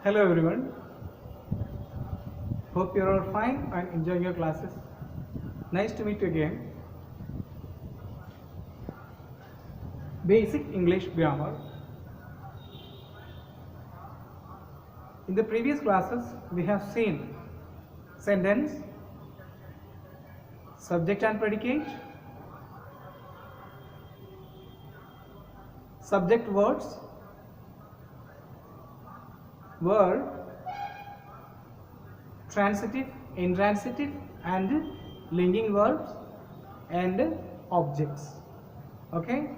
Hello everyone. Hope you're all fine and enjoying your classes. Nice to meet you again. Basic English grammar. In the previous classes, we have seen sentence, subject and predicate, subject words, verb, transitive, intransitive and linking verbs and objects. Okay?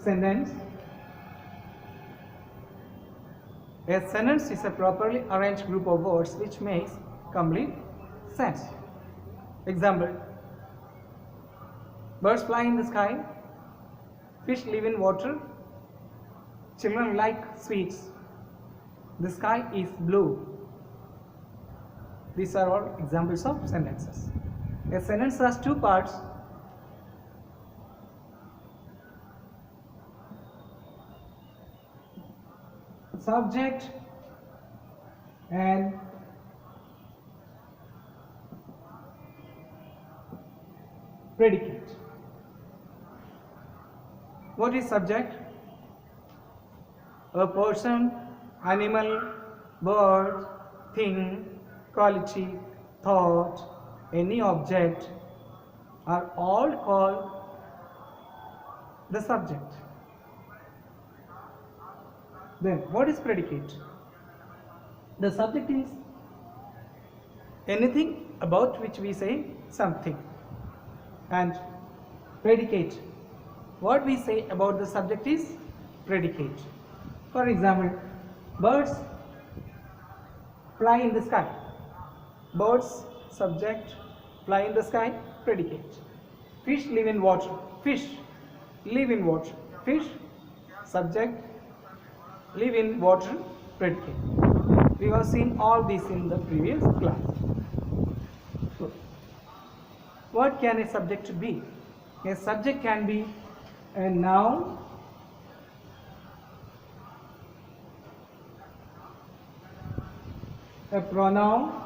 Sentence. A sentence is a properly arranged group of words which makes complete sense. Example: birds fly in the sky, fish live in water, children like sweets, the sky is blue. These are all examples of sentences. A sentence has two parts. Subject and predicate. What is subject? A person, animal, bird, thing, quality, thought, any object are all called the subject. Then what is predicate? The subject is anything about which we say something, and predicate, what we say about the subject is predicate. For example, birds fly in the sky. Birds, subject, fly in the sky, predicate. Fish live in water. Fish live in water. Fish, subject, live in water, predicate. We have seen all these in the previous class. So, what can a subject be? A subject can be a noun, a pronoun,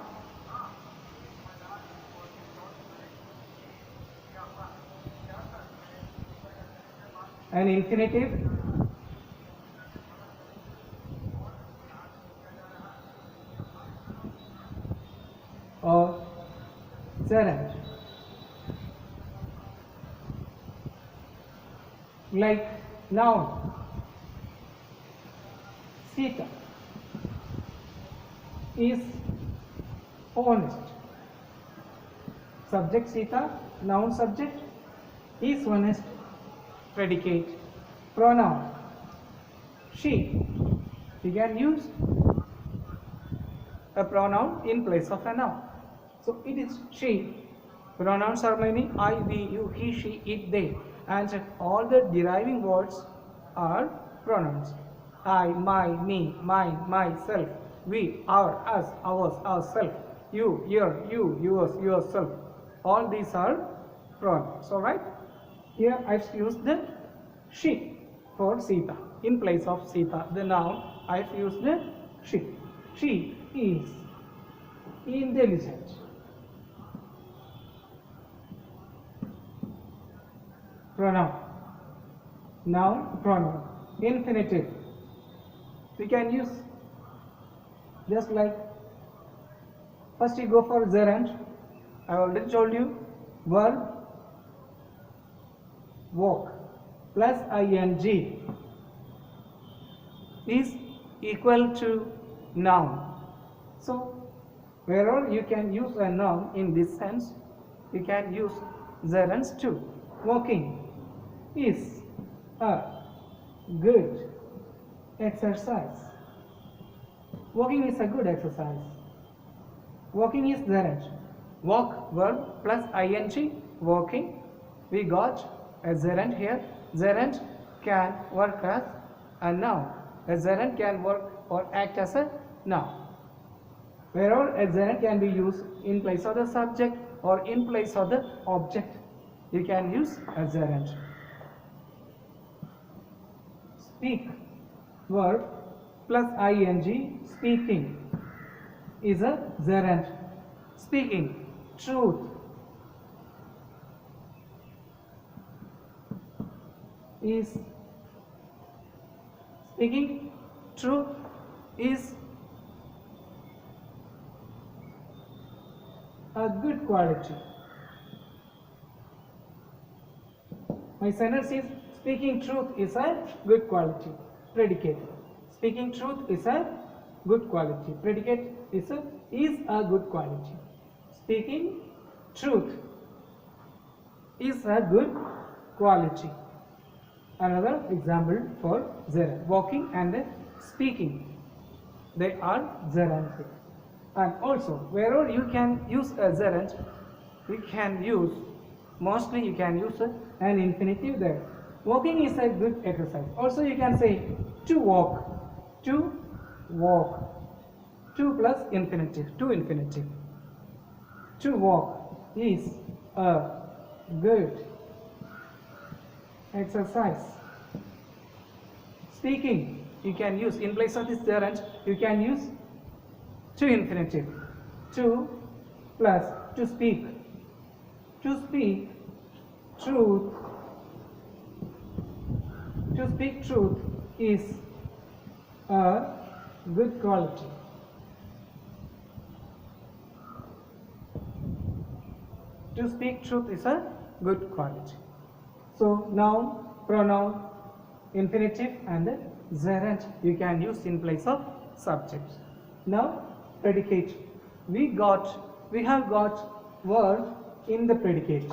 an infinitive, or gerund. Like noun, Sita is honest. Subject Sita, noun subject, is honest, predicate. Pronoun, she. We can use a pronoun in place of a noun. So it is she. Pronouns are many: I, we, you, he, she, it, they, and all the deriving words are pronouns. I, my, me, mine, myself, we, our, us, ours, ourself, you, your, you, yours, yourself. All these are pronouns. Alright? Here I've used the she for Sita. In place of Sita, the noun, I've used the she. She is intelligent. Pronoun, noun, pronoun, infinitive. We can use just like, first you go for gerund. I already told you, verb, walk plus ing is equal to noun. So wherever you can use a noun in this sense, you can use gerunds too. Walking is a good exercise. Walking is a good exercise. Walking is gerund. Walk, verb plus ing, walking. We got a gerund here. Gerund can work as a noun. A gerund can work or act as a noun. Wherever a gerund can be used in place of the subject or in place of the object. you can use a gerund. Speak, verb plus ing, speaking is a gerund. Speaking, truth is speaking truth is a good quality. My sentence is speaking truth is a good quality. Predicate. Speaking truth is a good quality. Predicate is a good quality. Speaking truth is a good quality. Another example for gerund. Walking and speaking, they are gerundic. And also, wherever you can use a gerund, you can use, mostly you can use an infinitive there. Walking is a good exercise. Also, you can say to walk, to walk, to plus infinitive, to infinitive. To walk is a good exercise. Speaking, you can use, in place of this gerund, you can use to infinitive. To plus to speak. To speak truth. To speak truth is a good quality. To speak truth is a good quality. So noun, pronoun, infinitive and gerund you can use in place of subject. Now predicate. We have got verb in the predicate.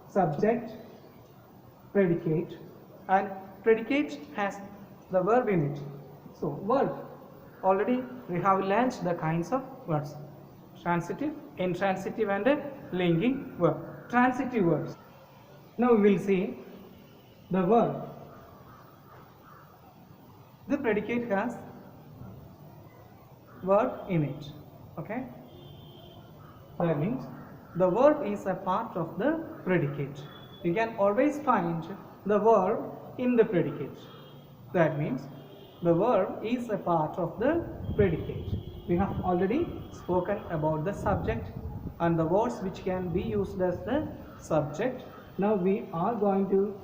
Subject, predicate, and predicate has the verb in it. So verb, already we have learned the kinds of verbs: transitive, intransitive and linking verb. Transitive verbs. Now we will see the verb. The predicate has verb in it. Okay, that means the verb is a part of the predicate. You can always find the verb in the predicate. That means the verb is a part of the predicate. We have already spoken about the subject and the words which can be used as the subject. Now we are going to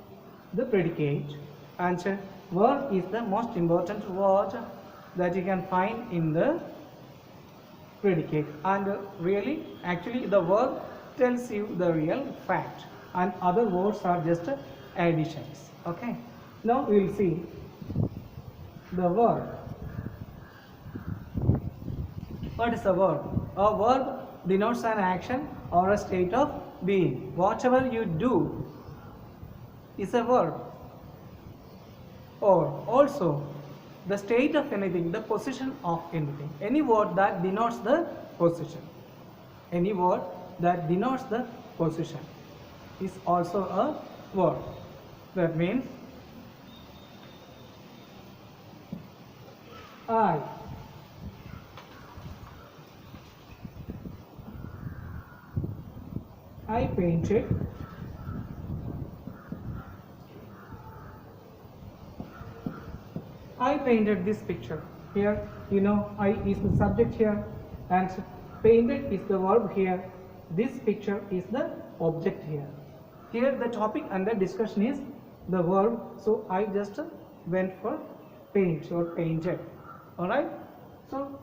the predicate, and verb is the most important word that you can find in the predicate, and really actually the verb tells you the real fact and other words are just additions. Okay, now we will see the verb. What is a verb? A verb denotes an action or a state of being. Whatever you do is a verb. Or also the state of anything, the position of anything. Any word that denotes the position. Any word that denotes the position is also a verb. That means I painted this picture. Here, you know, I is the subject here and painted is the verb here. This picture is the object here. Here the topic under discussion is the verb, so I just went for paint or painted. Alright, so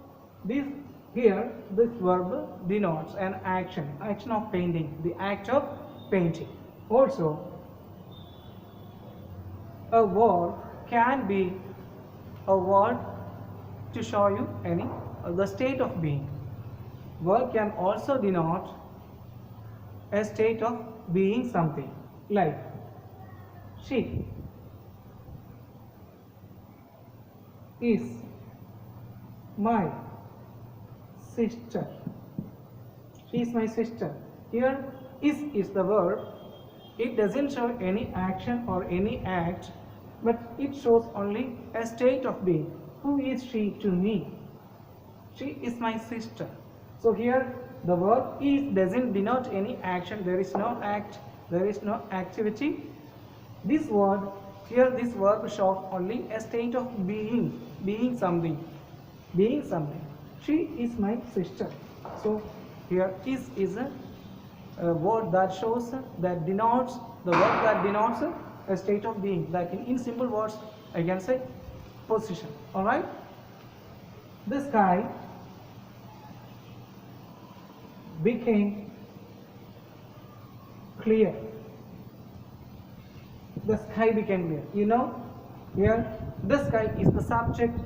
this here, this verb denotes an action of painting, the act of painting. Also, a verb can be a word to show you any the state of being. Verb can also denote a state of being something, like she is my sister. She is my sister. Here is the verb. It doesn't show any action or any act, but it shows only a state of being. Who is she to me? She is my sister. So here the verb is doesn't denote any action. There is no act there is no activity. This word here, this verb shows only a state of being, being something, being something. She is my sister. So here is a word that shows, that denotes, the word that denotes a state of being. Like in simple words, I can say position. All right. The sky became clear. The sky became clear. You know, here the sky is the subject,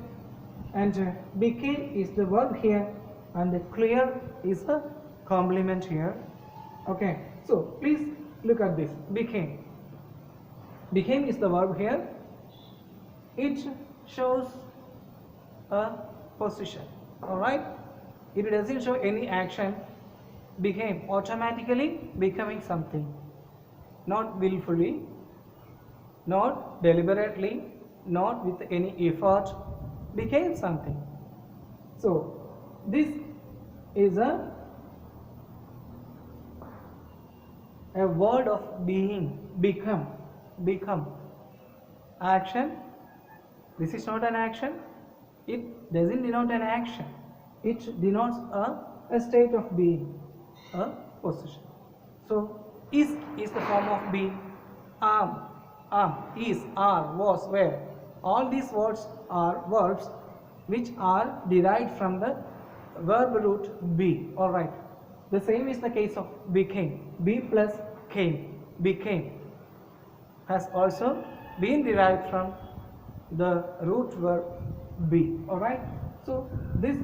and became is the verb here, and the clear is the complement here. Okay, so please look at this. Became. Became is the verb here. It shows a position. All right. It doesn't show any action. Became, automatically becoming something, not willfully, not deliberately, not with any effort, became something. So this is a word of being, become, action. This is not an action. It doesn't denote an action. It denotes a state of being, a position. So is the form of being. Is, are, was, were. All these words are verbs which are derived from the verb root be. All right. The same is the case of became. Be plus came. Became has also been derived from the root verb be. All right. So this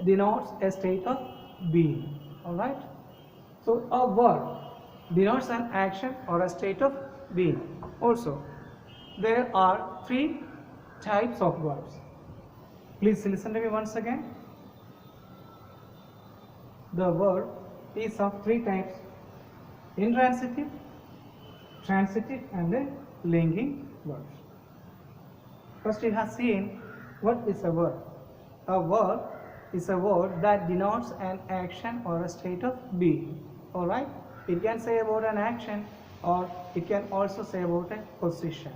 denotes a state of being. All right. So a verb denotes an action or a state of being. Also, there are three types of verbs. Please listen to me once again. The verb is of three types: intransitive, transitive, and linking verbs. First, you have seen what is a verb. A verb is a word that denotes an action or a state of being. All right. It can say about an action, or it can also say about a position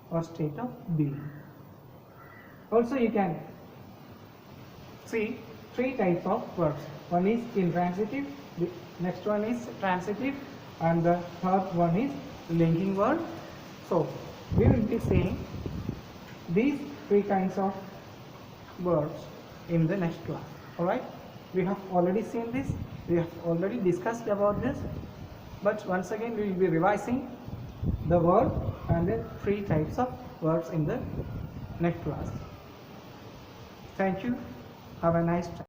or state of being. Also, you can see three types of verbs. One is intransitive, the next one is transitive, and the third one is linking verb. So we will be seeing these three kinds of verbs in the next class. All right. We have already seen this. We have already discussed about this, but once again we will be revising the verb and the three types of verbs in the next class. Thank you. Have a nice time.